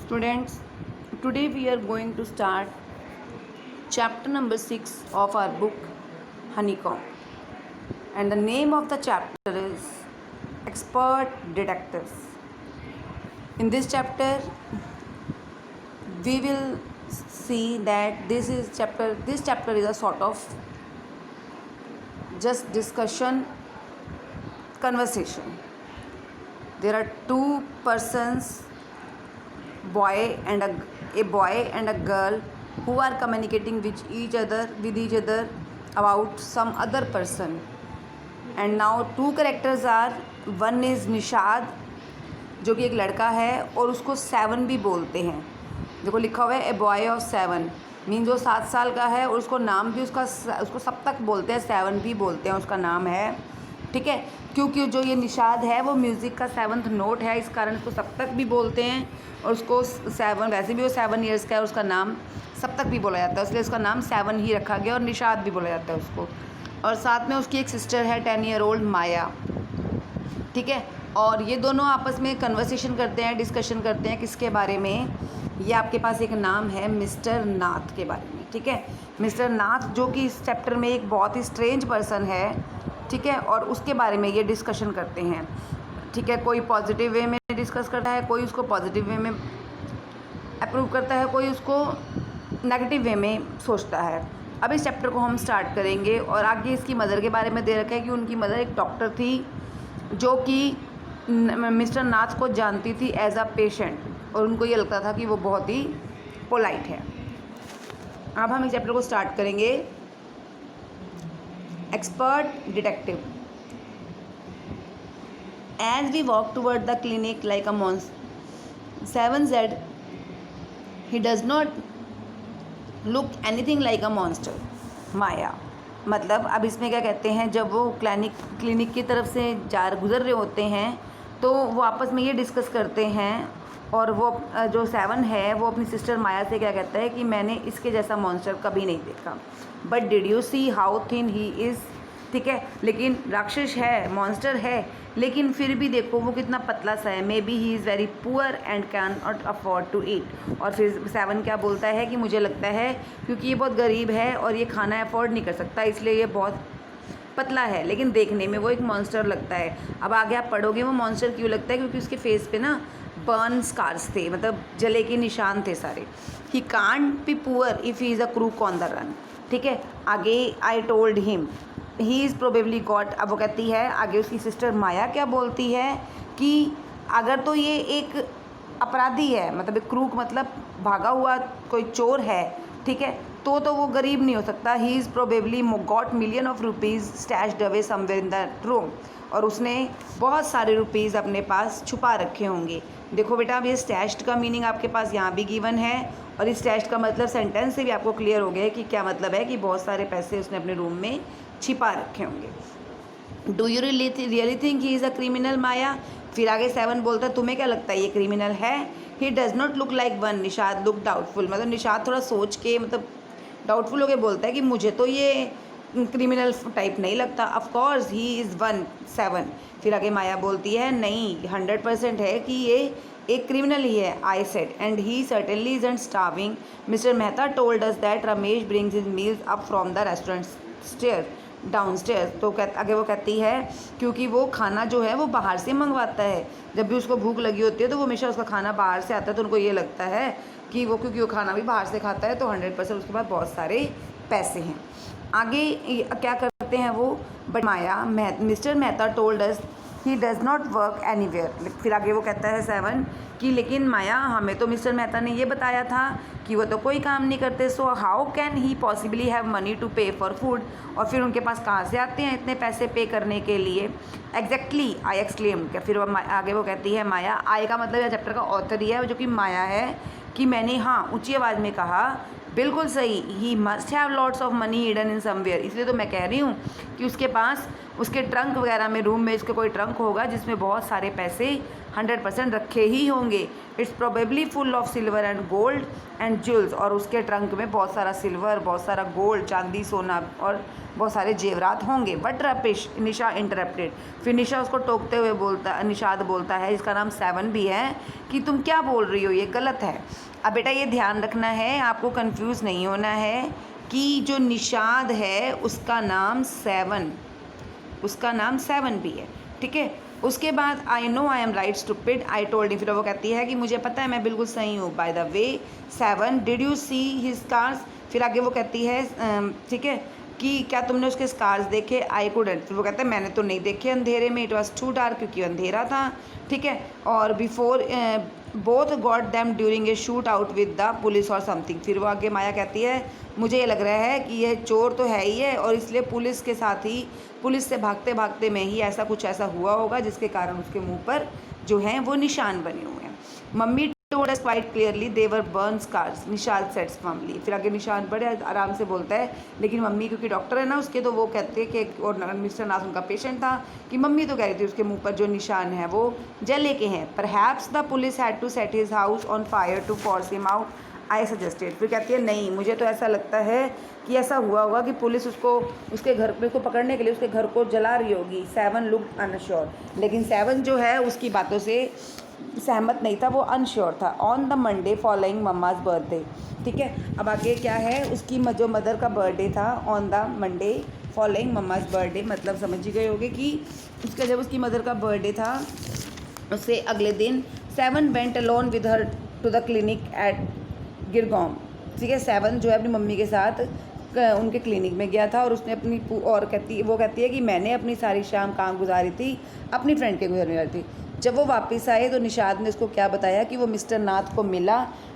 Students, today we are going to start chapter number 6 of our book Honeycomb, and the name of the chapter is Expert Detectives. In this chapter we will see that this chapter is a sort of just discussion conversation. There are two persons, boy and a boy and a girl, who are communicating with each other about some other person. And now two characters are, one is Nishad जो कि एक लड़का है और उसको 7 भी बोलते हैं. देखो लिखा हुआ है ए बॉय ऑफ 7 मीन जो 7 साल का है, और उसको नाम भी उसको सप्तक बोलते हैं, 7 भी बोलते हैं, उसका नाम है. ठीक है, क्योंकि जो ये निशाद है वो म्यूज़िक का 7th नोट है, इस कारण उसको सप्तक भी बोलते हैं. और उसको 7 वैसे भी वो 7 ईयर्स का है और उसका नाम सप्तक भी बोला जाता है, इसलिए उसका नाम 7 ही रखा गया और निशाद भी बोला जाता है उसको. और साथ में उसकी एक सिस्टर है 10 ईयर ओल्ड माया. ठीक है, और ये दोनों आपस में कन्वर्सेशन करते हैं, डिस्कशन करते हैं किसके बारे में. ये आपके पास एक नाम है मिस्टर नाथ के बारे में. ठीक है, मिस्टर नाथ जो कि इस चैप्टर में एक बहुत ही स्ट्रेंज पर्सन है. ठीक है, और उसके बारे में ये डिस्कशन करते हैं. ठीक है, कोई पॉजिटिव वे में डिस्कस करता है, कोई उसको पॉजिटिव वे में अप्रूव करता है, कोई उसको नेगेटिव वे में सोचता है. अब इस चैप्टर को हम स्टार्ट करेंगे. और आगे इसकी मदर के बारे में दे रखा है कि उनकी मदर एक डॉक्टर थी जो कि मिस्टर नाथ को जानती थी एज अ पेशेंट, और उनको ये लगता था कि वो बहुत ही पोलाइट है. अब हम इस चैप्टर को स्टार्ट करेंगे. Expert detective. As we walk toward the clinic like a monster, 7 said, he does not look anything like a monster. माया मतलब अब इसमें क्या कहते हैं, जब वो क्लिनिक की तरफ से गुज़र रहे होते हैं तो वो आपस में ये डिस्कस करते हैं. और वो जो 7 है वो अपनी सिस्टर माया से क्या कहता है कि मैंने इसके जैसा मॉन्स्टर कभी नहीं देखा. But did you see how thin he is. ठीक है, लेकिन राक्षस है, मॉन्स्टर है, लेकिन फिर भी देखो वो कितना पतला सा है. Maybe he is very poor and can not afford to eat. और फिर 7 क्या बोलता है कि मुझे लगता है क्योंकि ये बहुत गरीब है और ये खाना अफोर्ड नहीं कर सकता, इसलिए ये बहुत पतला है, लेकिन देखने में वो एक मॉन्स्टर लगता है. अब आगे आप पढ़ोगे वो मॉन्स्टर क्यों लगता है, क्योंकि उसके फेस पे ना बर्न स्कार्स थे, मतलब जले के निशान थे सारे. He can't be poor if he is a crook on the run. ठीक है, आगे I told him he is probably got. अब वो कहती है आगे उसकी सिस्टर माया क्या बोलती है कि अगर तो ये एक अपराधी है, मतलब एक क्रूक मतलब भागा हुआ कोई चोर है, ठीक है, तो वो गरीब नहीं हो सकता. He is probably got million of rupees stashed away somewhere in the room. और उसने बहुत सारे रुपीज़ अपने पास छुपा रखे होंगे. देखो बेटा, अब ये स्टैश्ड का मीनिंग आपके पास यहाँ भी गिवन है, और इस स्टैश्ड का मतलब सेंटेंस से भी आपको क्लियर हो गया है कि क्या मतलब है, कि बहुत सारे पैसे उसने अपने रूम में छिपा रखे होंगे. Do you really think he is a criminal Maya. फिर आगे 7 बोलता है तुम्हें क्या लगता है ये क्रिमिनल है. He does not look like one. Nishad look doubtful, मतलब निशाद थोड़ा सोच के मतलब डाउटफुल होकर बोलता है कि मुझे तो ये क्रिमिनल टाइप नहीं लगता. Of course he is 7. फिर आगे माया बोलती है नहीं, 100% है कि ये एक क्रिमिनल ही है. I said and he certainly isn't starving. Mister Mehta told us that Ramesh brings his meals up from the restaurant stair downstairs. तो आगे वो कहती है क्योंकि वो खाना जो है वो बाहर से मंगवाता है. जब भी उसको भूख लगी होती है तो वो हमेशा उसका खाना बाहर से आता है, तो उनको ये लगता है कि वो क्योंकि वो खाना भी बाहर से खाता है तो 100% उसके पास बहुत सारे पैसे हैं. आगे क्या करते हैं वो, but Maya mister Mehta told us he does not work anywhere. फिर आगे वो कहता है 7 कि लेकिन माया हमें तो मिस्टर मेहता ने ये बताया था कि वो तो कोई काम नहीं करते. So how can he possibly have money to pay for food. और फिर उनके पास कहाँ से आते हैं इतने पैसे पे करने के लिए. Exactly I exclaim. फिर आगे वो कहती है माया, आई का मतलब यह चैप्टर का ऑथर ही है जो कि माया है, कि मैंने ऊँची आवाज़ में कहा बिल्कुल सही, he must have lots of money hidden in somewhere. इसलिए तो मैं कह रही हूँ कि उसके पास उसके ट्रंक वगैरह में, रूम में उसके कोई ट्रंक होगा जिसमें बहुत सारे पैसे 100% रखे ही होंगे। It's probably full of silver and gold and jewels, और उसके ट्रंक में बहुत सारा सिल्वर, बहुत सारा गोल्ड, चांदी, सोना और बहुत सारे जेवरात होंगे। But rubbish, Nisha interrupted. फिर निशा उसको टोकते हुए बोलता, निशाद बोलता है, इसका नाम 7 भी है, कि तुम क्या बोल रही हो, ये गलत है। अब बेटा ये ध्यान रखना है, आपको कंफ्यूज नहीं होना है कि जो निशाद है उसका नाम 7, उसका नाम 7 भी है, ठीक है। उसके बाद I know I am right stupid, I told him. फिर वो कहती है कि मुझे पता है मैं बिल्कुल सही हूँ। By the way 7 did you see his scars. फिर आगे वो कहती है ठीक है, कि क्या तुमने उसके स्कार्स देखे। I couldn't. फिर वो कहता है मैंने तो नहीं देखे अंधेरे में, इट वॉज टू डार्क, क्योंकि अंधेरा था, ठीक है। और before both got them during a shoot out with the police और समथिंग। फिर वो आगे माया कहती है मुझे ये लग रहा है कि यह चोर तो है ही है, और इसलिए पुलिस के साथ ही, पुलिस से भागते भागते में ही ऐसा कुछ ऐसा हुआ होगा जिसके कारण उसके मुंह पर जो हैं वो निशान बने हुए हैं। Mummy told us quite clearly they were burn scars, Nishad sets family. फिर आगे निशान बड़े आराम से बोलता है, लेकिन मम्मी क्योंकि डॉक्टर है ना उसके, तो वो कहते हैं कि, और मिस्टर नाथ उनका पेशेंट था, कि मम्मी तो कह रही थी उसके मुंह पर जो निशान है वो जले के हैं। Perhaps the police had to set his house on fire to force him out, I suggested. फिर कहती है नहीं, मुझे तो ऐसा लगता है कि ऐसा हुआ होगा कि पुलिस उसको, उसके घर पे, उसको पकड़ने के लिए उसके घर को जला रही होगी। 7 लुक्ड अनश्योर, लेकिन 7 जो है उसकी बातों से सहमत नहीं था, वो अनश्योर था। On the Monday following mamma's birthday, ठीक है। अब आगे क्या है, उसकी जो मदर का बर्थडे था, on the Monday following mamma's birthday, मतलब समझ ही गए होगे कि उसका जब उसकी मदर का बर्थडे था उससे अगले दिन 7 went alone with her to the clinic at Girgaon, ठीक है। 7 जो है अपनी मम्मी के साथ उनके क्लिनिक में गया था, और उसने अपनी, और वो कहती है कि मैंने अपनी सारी शाम कहाँ गुजारी थी, अपनी फ्रेंड के घर में थी। जब वो वापस आए तो निशाद ने उसको क्या बताया कि वो मिस्टर नाथ को मिला,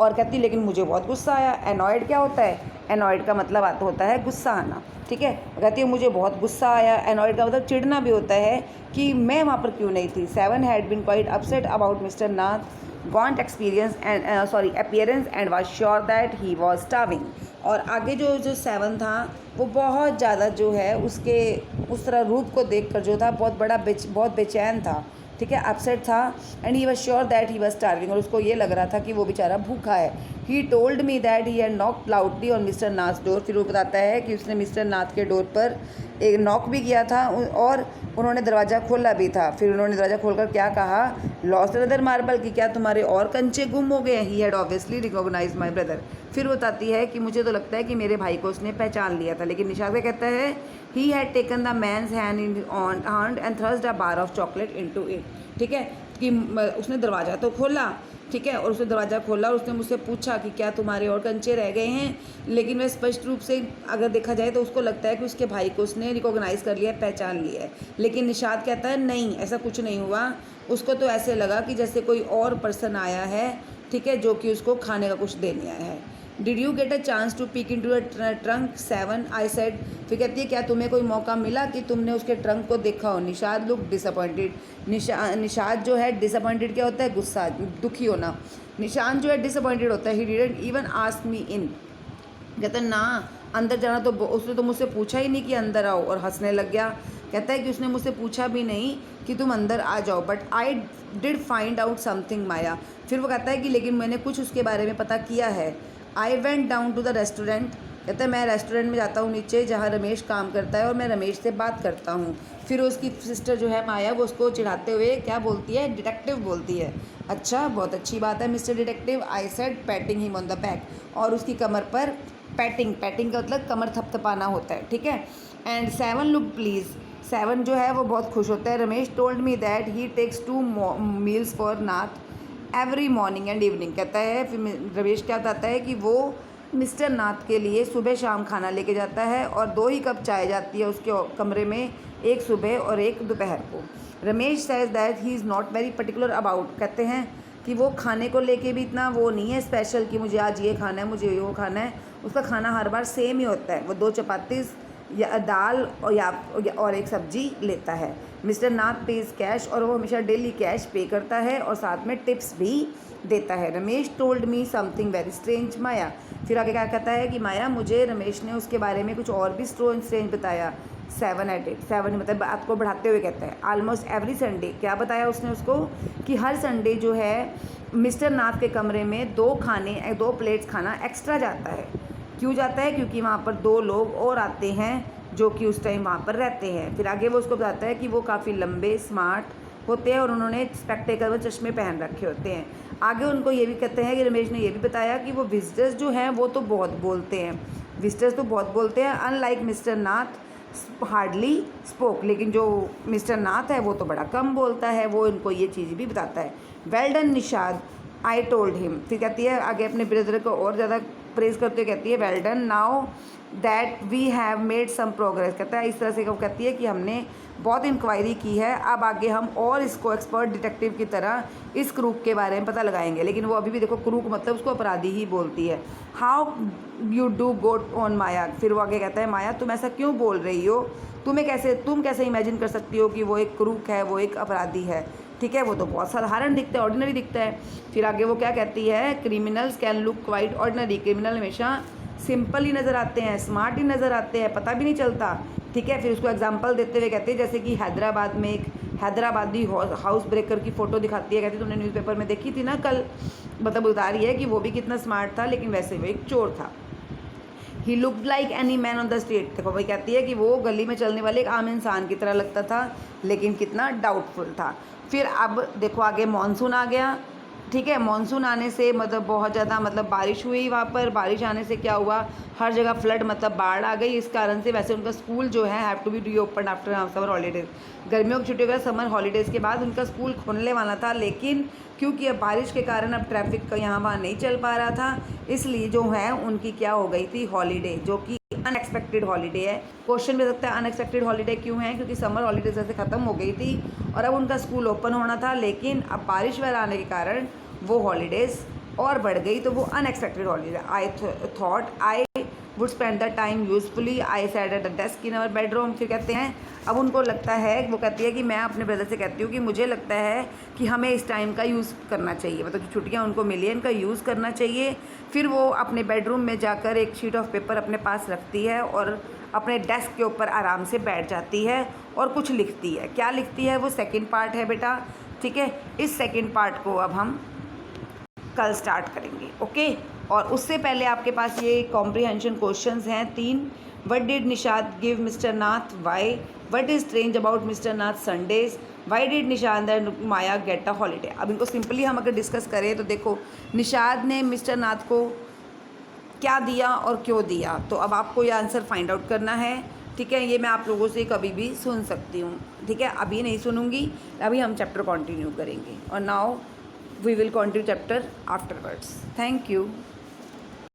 और कहती लेकिन मुझे बहुत गुस्सा आया। एनॉयड क्या होता है, एनॉयड का मतलब होता है गुस्सा आना, ठीक है। कहती है मुझे बहुत गुस्सा आया। एनॉयड का मतलब चिढ़ना भी होता है कि मैं वहाँ पर क्यों नहीं थी। 7 had been quite upset about mister Nath gaunt experience and appearance and was sure that he was starving. और आगे जो 7 था वो बहुत ज़्यादा जो है उसके उस तरह रूप को देखकर जो था बहुत बेचैन था, ठीक है, अपसेट था। And he was sure that he was starving, और उसको ये लग रहा था कि वो बेचारा भूखा है। He told me that he had knock loudly on mister Nath door. फिर वो बताता है कि उसने मिस्टर नाथ के डोर पर एक नॉक भी किया था, और उन्होंने दरवाज़ा खोला भी था। फिर उन्होंने दरवाज़ा खोलकर क्या कहा, लॉस्ट अनदर मार्बल, कि क्या तुम्हारे और कंचे गुम हो गए हैं। He had obviously recognise my brother. फिर बताती है कि मुझे तो लगता है कि मेरे भाई को उसने पहचान लिया था। लेकिन निशाद क्या कहता है, he had taken the man's hand in on hand and thrust a bar of chocolate into it, ठीक है, कि उसने दरवाज़ा तो खोला, ठीक है, और उसने दरवाज़ा खोला और उसने मुझसे पूछा कि क्या तुम्हारे और कंचे रह गए हैं। लेकिन वह स्पष्ट रूप से अगर देखा जाए तो उसको लगता है कि उसके भाई को उसने रिकॉग्नाइज़ कर लिया है, पहचान लिया है। लेकिन निशाद कहता है नहीं, ऐसा कुछ नहीं हुआ। उसको तो ऐसे लगा कि जैसे कोई और पर्सन आया है, ठीक है, जो कि उसको खाने का कुछ देने आया है। Did you get a chance to peek in to a trunk 7, I said. फिर कहती है क्या तुम्हें कोई मौका मिला कि तुमने उसके ट्रंक को देखा हो। Nishad look disappointed. निशाद जो है, डिसअपॉइंटेड क्या होता है, गुस्सा, दुखी होना। निशान जो है डिसअपॉइंटेड होता है। He didn't even ask me in, कहता है ना अंदर जाना, तो उसने तो मुझसे पूछा ही नहीं कि अंदर आओ, और हंसने लग गया। कहता है कि उसने मुझसे पूछा भी नहीं कि तुम अंदर आ जाओ, but I did find out something Maya. फिर वो कहता है कि लेकिन मैंने कुछ उसके बारे में पता किया है। I went down to the restaurant, कहता है मैं रेस्टोरेंट में जाता हूँ नीचे जहाँ रमेश काम करता है, और मैं रमेश से बात करता हूँ। फिर उसकी सिस्टर जो है माया, वो उसको चिढ़ाते हुए क्या बोलती है, डिटेक्टिव बोलती है। अच्छा, बहुत अच्छी बात है mister detective, I said patting him on the back, और उसकी कमर पर पैटिंग का मतलब कमर थपथपाना होता है, ठीक है। एंड 7 लुक प्लीज़, 7 जो है वो बहुत खुश होता है। Ramesh told me that he takes 2 meals for Nath every morning and evening. कहता है, फिर रमेश क्या बताता है कि वो मिस्टर नाथ के लिए सुबह शाम खाना लेके जाता है, और 2 ही कप चाय जाती है उसके कमरे में, एक सुबह और एक दोपहर को। Ramesh says that he is not very particular about, कहते हैं कि वो खाने को लेके भी इतना वो नहीं है स्पेशल कि मुझे आज ये खाना है, मुझे वो खाना है। उसका खाना हर बार सेम ही होता है, वो 2 चपाती या दाल और एक सब्जी लेता है। मिस्टर नाथ पेज कैश, और वो हमेशा डेली कैश पे करता है, और साथ में टिप्स भी देता है। Ramesh told me something very strange Maya. फिर आगे क्या कहता है कि माया मुझे रमेश ने उसके बारे में कुछ और भी स्ट्रेंज बताया। 7 एडेड, 7 मतलब बात को बढ़ाते हुए कहता है ऑलमोस्ट एवरी संडे। क्या बताया उसने उसको कि हर संडे जो है मिस्टर नाथ के कमरे में 2 प्लेट्स खाना एक्स्ट्रा जाता है। क्यों जाता है? क्योंकि वहाँ पर 2 लोग और आते हैं जो कि उस टाइम वहाँ पर रहते हैं। फिर आगे वो उसको बताता है कि वो काफ़ी लंबे स्मार्ट होते हैं और उन्होंने स्पेक्टेकल में चश्मे पहन रखे होते हैं। आगे उनको ये भी कहते हैं कि रमेश ने ये भी बताया कि वो विजिटर्स जो हैं वो तो बहुत बोलते हैं, विजिटर्स तो बहुत बोलते हैं, अनलाइक मिस्टर नाथ हार्डली स्पोक, लेकिन जो मिस्टर नाथ है वो तो बड़ा कम बोलता है। वो इनको ये चीज़ भी बताता है। Well done Nishad, I told him. फिर कहती है आगे अपने ब्रदर को और ज़्यादा प्रेज करते हुए कहती है well done now that we have made some progress. कहता है इस तरह से वो कहती है कि हमने बहुत इंक्वायरी की है, अब आगे हम और इसको एक्सपर्ट डिटेक्टिव की तरह इस क्रूक के बारे में पता लगाएंगे। लेकिन वो अभी भी देखो क्रूक मतलब उसको अपराधी ही बोलती है। How you do got on Maya. फिर वो आगे कहता है माया तुम ऐसा क्यों बोल रही हो, तुम कैसे इमेजिन कर सकती हो कि वो एक क्रूक है, वो एक अपराधी है। ठीक है, वो तो बहुत साधारण दिखता है, ऑर्डिनरी दिखता है। फिर आगे वो क्या कहती है criminals can look quite ordinary. Criminal हमेशा सिंपल ही नज़र आते हैं, स्मार्ट ही नज़र आते हैं, पता भी नहीं चलता। ठीक है, फिर उसको एग्जांपल देते हुए कहते हैं जैसे कि हैदराबाद में एक हैदराबादी हाउस ब्रेकर की फ़ोटो दिखाती है। कहती तुमने न्यूज़पेपर में देखी थी ना कल, मतलब बता रही है कि वो भी कितना स्मार्ट था लेकिन वैसे वो एक चोर था। He looked like any man on the street. देखो वही कहती है कि वो गली में चलने वाले एक आम इंसान की तरह लगता था लेकिन कितना डाउटफुल था। फिर अब देखो आगे मानसून आ गया। ठीक है, मानसून आने से मतलब बहुत ज़्यादा मतलब बारिश हुई वहाँ पर। बारिश आने से क्या हुआ, हर जगह फ्लड मतलब बाढ़ आ गई। इस कारण से वैसे उनका स्कूल जो है have to be reopen after summer holidays. गर्मियों की छुट्टियों के बाद समर हॉलीडेज़ के बाद उनका स्कूल खुलने वाला था, लेकिन क्योंकि अब बारिश के कारण अब ट्रैफिक का यहाँ वहाँ नहीं चल पा रहा था, इसलिए जो है उनकी क्या हो गई थी हॉलीडे, जो कि अनएक्सपेक्टेड हॉलीडे है। क्वेश्चन भी सकता है अनएक्सपेक्टेड हॉलीडे क्यों है, क्योंकि समर हॉलीडेज जैसे ख़त्म हो गई थी और अब उनका स्कूल ओपन होना था, लेकिन अब बारिश वगैरह आने के कारण वो हॉलीडेज़ और बढ़ गई, तो वो unexpected holiday. I thought I would spend the time usefully, I sat at the desk in our bedroom. फिर कहते हैं अब उनको लगता है, वो कहती है कि मैं अपने ब्रदर से कहती हूँ कि मुझे लगता है कि हमें इस टाइम का यूज़ करना चाहिए, मतलब जो छुट्टियाँ उनको मिली हैं इनका यूज़ करना चाहिए। फिर वो अपने बेडरूम में जाकर एक शीट ऑफ पेपर अपने पास रखती है और अपने डेस्क के ऊपर आराम से बैठ जाती है और कुछ लिखती है। क्या लिखती है वो सेकंड पार्ट है बेटा। ठीक है, इस सेकंड पार्ट को अब हम कल स्टार्ट करेंगे। ओके, और उससे पहले आपके पास ये कॉम्प्रिहेंशन क्वेश्चंस हैं 3। What did Nishad give mister Nath, why, what is strange about mister Nath Sundays, why did Nishad and Maya get a holiday. अब इनको सिंपली हम अगर डिस्कस करें तो देखो निशाद ने मिस्टर नाथ को क्या दिया और क्यों दिया, तो अब आपको ये आंसर फाइंड आउट करना है। ठीक है, ये मैं आप लोगों से कभी भी सुन सकती हूँ। ठीक है, अभी नहीं सुनूंगी, अभी हम चैप्टर कंटिन्यू करेंगे और now we will continue chapter afterwards. Thank you.